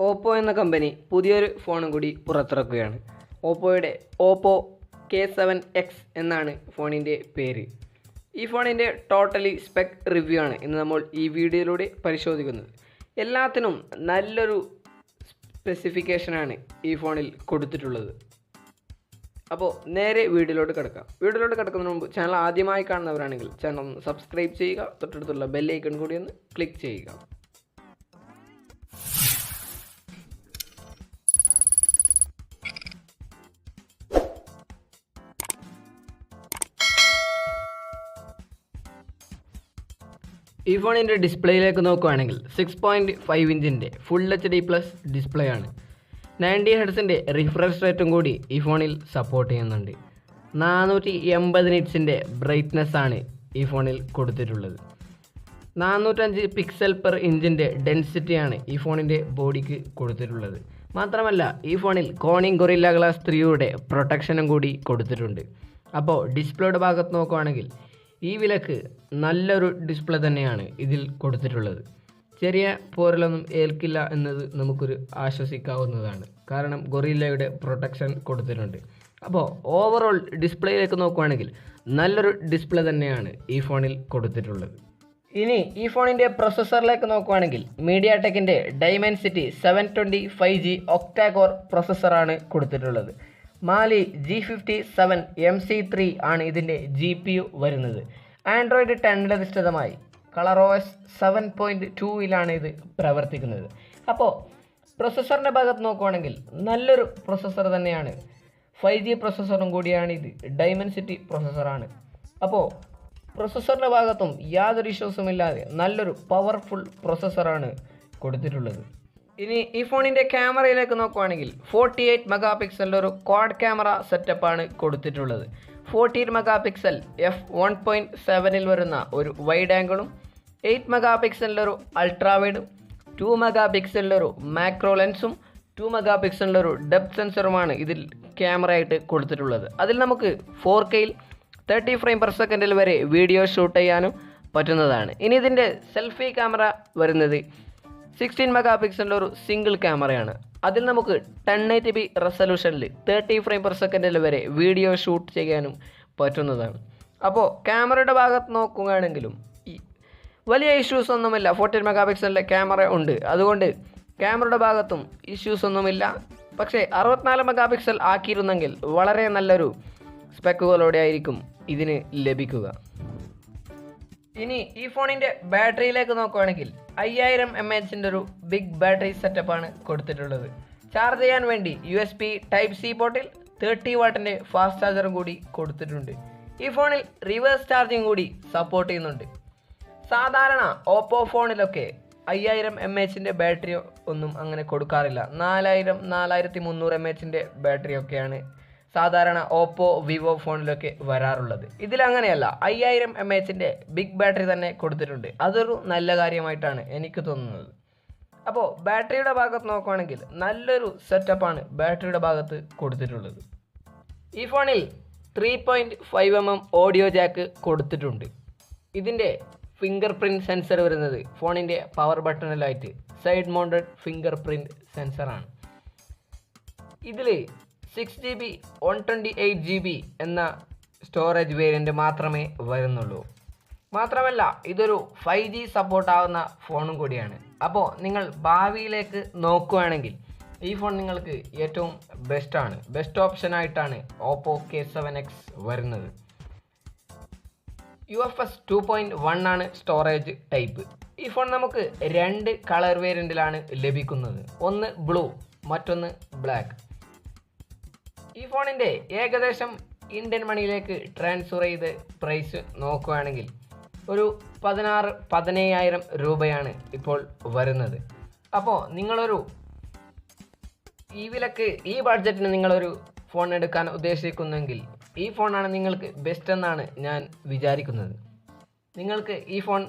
Oppo എന്ന company പുതിയൊരു ഫോണും കൂടി പുറത്തിറക്കുകയാണ്. ഓപ്പോയുടെ ഓപ്പോ K7X എന്നാണ് ഫോണിൻ്റെ പേര്. ഈ ഫോണിൻ്റെ ടോട്ടലി സ്പെക് റിവ്യൂ ആണ് ഇന്ന് നമ്മൾ ഈ വീഡിയോയിലൂടെ പരിശോധിക്കുന്നത്. എല്ലാത്തിനും നല്ലൊരു സ്പെസിഫിക്കേഷനാണ് ഈ ഫോണിൽ കൊടുത്തിട്ടുള്ളത്. അപ്പോൾ നേരെ വീഡിയോയിലോട്ട് കിടക്കാം. വീഡിയോയിലോട്ട് കിടക്കുന്നതിന് മുമ്പ് ചാനൽ ആദ്യമായി കാണുന്നവരാണെങ്കിൽ ചാനൽ ഒന്ന് സബ്സ്ക്രൈബ് ചെയ്യുക, തൊട്ടടുത്തുള്ള ബെല്ലൈക്കൺ കൂടി ഒന്ന് ക്ലിക്ക് ചെയ്യുക. ഈ ഫോണിൻ്റെ ഡിസ്പ്ലേയിലേക്ക് നോക്കുകയാണെങ്കിൽ 6.5 ഇഞ്ചിൻ്റെ ഫുൾ HD+ ഡിസ്പ്ലേ ആണ്. 90 ഹെർട്സിൻ്റെ റിഫ്രഷ് റേറ്റും കൂടി ഈ ഫോണിൽ സപ്പോർട്ട് ചെയ്യുന്നുണ്ട്. 480 നിറ്റ്സിൻ്റെ ബ്രൈറ്റ്നെസ് ആണ് ഈ ഫോണിൽ കൊടുത്തിട്ടുള്ളത്. 405 പിക്സൽ പെർ ഇഞ്ചിൻ്റെ ഡെൻസിറ്റിയാണ് ഈ ഫോണിൻ്റെ ബോഡിക്ക് കൊടുത്തിട്ടുള്ളത്. മാത്രമല്ല ഈ ഫോണിൽ കോണിംഗ് ഗൊറില്ല ഗ്ലാസ് 3യുടെ പ്രൊട്ടക്ഷനും കൂടി കൊടുത്തിട്ടുണ്ട്. അപ്പോൾ ഡിസ്പ്ലേയുടെ ഭാഗത്ത് നോക്കുകയാണെങ്കിൽ ഈ വിലക്ക് നല്ലൊരു ഡിസ്പ്ലേ തന്നെയാണ് ഇതിൽ കൊടുത്തിട്ടുള്ളത്. ചെറിയ പോരലൊന്നും ഏൽക്കില്ല എന്നത് നമുക്കൊരു ആശ്വസിക്കാവുന്നതാണ്. കാരണം ഗൊറില്ലയുടെ പ്രൊട്ടക്ഷൻ കൊടുത്തിട്ടുണ്ട്. അപ്പോൾ ഓവറോൾ ഡിസ്പ്ലേയിലേക്ക് നോക്കുകയാണെങ്കിൽ നല്ലൊരു ഡിസ്പ്ലേ തന്നെയാണ് ഈ ഫോണിൽ കൊടുത്തിട്ടുള്ളത്. ഇനി ഈ ഫോണിൻ്റെ പ്രൊസസ്സറിലേക്ക് നോക്കുകയാണെങ്കിൽ മീഡിയാടെക്കിൻ്റെ ഡൈമെൻസിറ്റി 720 5G ഒക്ടാ-കോർ പ്രൊസസ്സറാണ് കൊടുത്തിട്ടുള്ളത്. മാലി G57 MC3 ആണ് ഇതിൻ്റെ GPU വരുന്നത്. ആൻഡ്രോയിഡ് 10 അധിഷ്ഠിതമായി ColorOS 7.2 ഇത് പ്രവർത്തിക്കുന്നത്. അപ്പോൾ പ്രൊസസ്സറിൻ്റെ ഭാഗത്ത് നോക്കുകയാണെങ്കിൽ നല്ലൊരു പ്രൊസസ്സർ തന്നെയാണ്. 5G പ്രൊസസ്സറും കൂടിയാണ് ഇത്. ഡൈമെൻസിറ്റി പ്രൊസസ്സറാണ്. അപ്പോൾ പ്രൊസസ്സറിൻ്റെ ഭാഗത്തും യാതൊരു ഇഷ്യൂസും ഇല്ലാതെ നല്ലൊരു പവർഫുൾ പ്രൊസസ്സറാണ് കൊടുത്തിട്ടുള്ളത്. ഇനി ഈ ഫോണിൻ്റെ ക്യാമറയിലേക്ക് നോക്കുകയാണെങ്കിൽ 48 മെഗാ പിക്സലിൻ്റെ ഒരു ക്വാഡ് ക്യാമറ സെറ്റപ്പാണ് കൊടുത്തിട്ടുള്ളത്. 14 മെഗാ പിക്സൽ f1.7 വരുന്ന ഒരു വൈഡ് ആംഗിളും 8 മെഗാ പിക്സലിൻ്റെ ഒരു അൾട്രാ വൈഡും 2 മെഗാ പിക്സലിൻ്റെ ഒരു മാക്രോ ലെൻസും 2 മെഗാ പിക്സലിൻ്റെ ഒരു ഡെപ്ത് സെൻസറുമാണ് ഇതിൽ ക്യാമറയായിട്ട് കൊടുത്തിട്ടുള്ളത്. അതിൽ നമുക്ക് 4Kയിൽ 30 ഫ്രെയിം പെർ സെക്കൻഡിൽ വരെ വീഡിയോ ഷൂട്ട് ചെയ്യാനും പറ്റുന്നതാണ്. ഇനി ഇതിൻ്റെ സെൽഫി ക്യാമറ വരുന്നത് 16 മെഗാ പിക്സലിൻ്റെ ഒരു സിംഗിൾ ക്യാമറയാണ്. അതിൽ നമുക്ക് 1080p റെസൊല്യൂഷനിൽ 30 ഫ്രെയിം പെർ സെക്കൻഡിൽ വരെ വീഡിയോ ഷൂട്ട് ചെയ്യാനും പറ്റുന്നതാണ്. അപ്പോൾ ക്യാമറയുടെ ഭാഗത്ത് നോക്കുകയാണെങ്കിലും വലിയ ഇഷ്യൂസ് ഒന്നുമില്ല. 14 മെഗാ പിക്സലിൻ്റെ ക്യാമറ ഉണ്ട്, അതുകൊണ്ട് ക്യാമറയുടെ ഭാഗത്തും ഇഷ്യൂസ് ഒന്നുമില്ല. പക്ഷേ 64 മെഗാ പിക്സൽ ആക്കിയിരുന്നെങ്കിൽ വളരെ നല്ലൊരു സ്പെക്കുകളോടെ ആയിരിക്കും ഇതിന് ലഭിക്കുക. ഇനി ഈ ഫോണിൻ്റെ ബാറ്ററിയിലേക്ക് നോക്കുകയാണെങ്കിൽ 5000 mAh ഒരു ബിഗ് ബാറ്ററി സെറ്റപ്പാണ് കൊടുത്തിട്ടുള്ളത്. ചാർജ് ചെയ്യാൻ വേണ്ടി USB Type-C പോർട്ടിൽ 30 വാട്ടിൻ്റെ ഫാസ്റ്റ് ചാർജറും കൂടി കൊടുത്തിട്ടുണ്ട്. ഈ ഫോണിൽ റിവേഴ്സ് ചാർജിങ് കൂടി സപ്പോർട്ട് ചെയ്യുന്നുണ്ട്. സാധാരണ ഓപ്പോ ഫോണിലൊക്കെ 5000 mAh ബാറ്ററി ഒന്നും അങ്ങനെ കൊടുക്കാറില്ല. 4300 mAh ബാറ്ററിയൊക്കെയാണ് സാധാരണ ഓപ്പോ വിവോ ഫോണിലൊക്കെ വരാറുള്ളത്. ഇതിലങ്ങനെയല്ല, 5000 mAh ബിഗ് ബാറ്ററി തന്നെ കൊടുത്തിട്ടുണ്ട്. അതൊരു നല്ല കാര്യമായിട്ടാണ് എനിക്ക് തോന്നുന്നത്. അപ്പോൾ ബാറ്ററിയുടെ ഭാഗത്ത് നോക്കുകയാണെങ്കിൽ നല്ലൊരു സെറ്റപ്പാണ് ബാറ്ററിയുടെ ഭാഗത്ത് കൊടുത്തിട്ടുള്ളത്. ഈ ഫോണിൽ 3.5mm ഓഡിയോ ജാക്ക് കൊടുത്തിട്ടുണ്ട്. ഇതിൻ്റെ ഫിംഗർ പ്രിൻറ്റ് സെൻസർ വരുന്നത് ഫോണിൻ്റെ പവർ ബട്ടണിലായിട്ട് സൈഡ് മൗണ്ടഡ് ഫിംഗർ പ്രിൻറ്റ് സെൻസറാണ്. ഇതിൽ 6GB 128GB എന്ന സ്റ്റോറേജ് വേരിയൻറ്റ് മാത്രമേ വരുന്നുള്ളൂ. മാത്രമല്ല ഇതൊരു 5G സപ്പോർട്ടാവുന്ന ഫോണും കൂടിയാണ്. അപ്പോൾ നിങ്ങൾ ഭാവിയിലേക്ക് നോക്കുകയാണെങ്കിൽ ഈ ഫോൺ നിങ്ങൾക്ക് ഏറ്റവും ബെസ്റ്റ് ഓപ്ഷനായിട്ടാണ് ഓപ്പോ K7X വരുന്നത്. UFS 2.1 ആണ് സ്റ്റോറേജ് ടൈപ്പ്. ഈ ഫോൺ നമുക്ക് 2 കളർ വേരിയൻറ്റിലാണ് ലഭിക്കുന്നത്. ഒന്ന് ബ്ലൂ, മറ്റൊന്ന് ബ്ലാക്ക്. ഈ ഫോണിൻ്റെ ഏകദേശം ഇന്ത്യൻ മണിയിലേക്ക് ട്രാൻസ്ഫർ ചെയ്ത് പ്രൈസ് നോക്കുകയാണെങ്കിൽ ഒരു 16-17,000 രൂപയാണ് ഇപ്പോൾ വരുന്നത്. അപ്പോൾ നിങ്ങളൊരു ഈ വിലക്ക് ഈ ബഡ്ജറ്റിന് നിങ്ങളൊരു ഫോൺ എടുക്കാൻ ഉദ്ദേശിക്കുന്നെങ്കിൽ ഈ ഫോണാണ് നിങ്ങൾക്ക് ബെസ്റ്റ് എന്നാണ് ഞാൻ വിചാരിക്കുന്നത്. നിങ്ങൾക്ക് ഈ ഫോൺ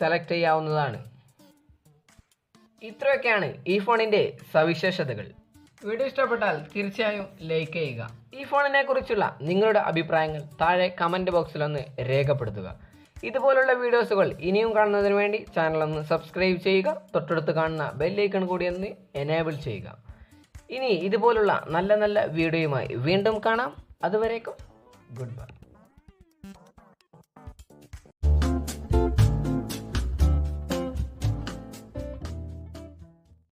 സെലക്ട് ചെയ്യാവുന്നതാണ്. ഇത്രയൊക്കെയാണ് ഈ ഫോണിൻ്റെ സവിശേഷതകൾ. വീഡിയോ ഇഷ്ടപ്പെട്ടാൽ തീർച്ചയായും ലൈക്ക് ചെയ്യുക. ഈ ഫോണിനെ കുറിച്ചുള്ള നിങ്ങളുടെ അഭിപ്രായങ്ങൾ താഴെ കമൻറ്റ് ബോക്സിൽ ഒന്ന് രേഖപ്പെടുത്തുക. ഇതുപോലുള്ള വീഡിയോസുകൾ ഇനിയും കാണുന്നതിന് വേണ്ടി ചാനൽ ഒന്ന് സബ്സ്ക്രൈബ് ചെയ്യുക. തൊട്ടടുത്ത് കാണുന്ന ബെല്ലൈക്കൺ കൂടി ഒന്ന് എനേബിൾ ചെയ്യുക. ഇനി ഇതുപോലുള്ള നല്ല നല്ല വീഡിയോയുമായി വീണ്ടും കാണാം. അതുവരേക്കും ഗുഡ് ബൈ.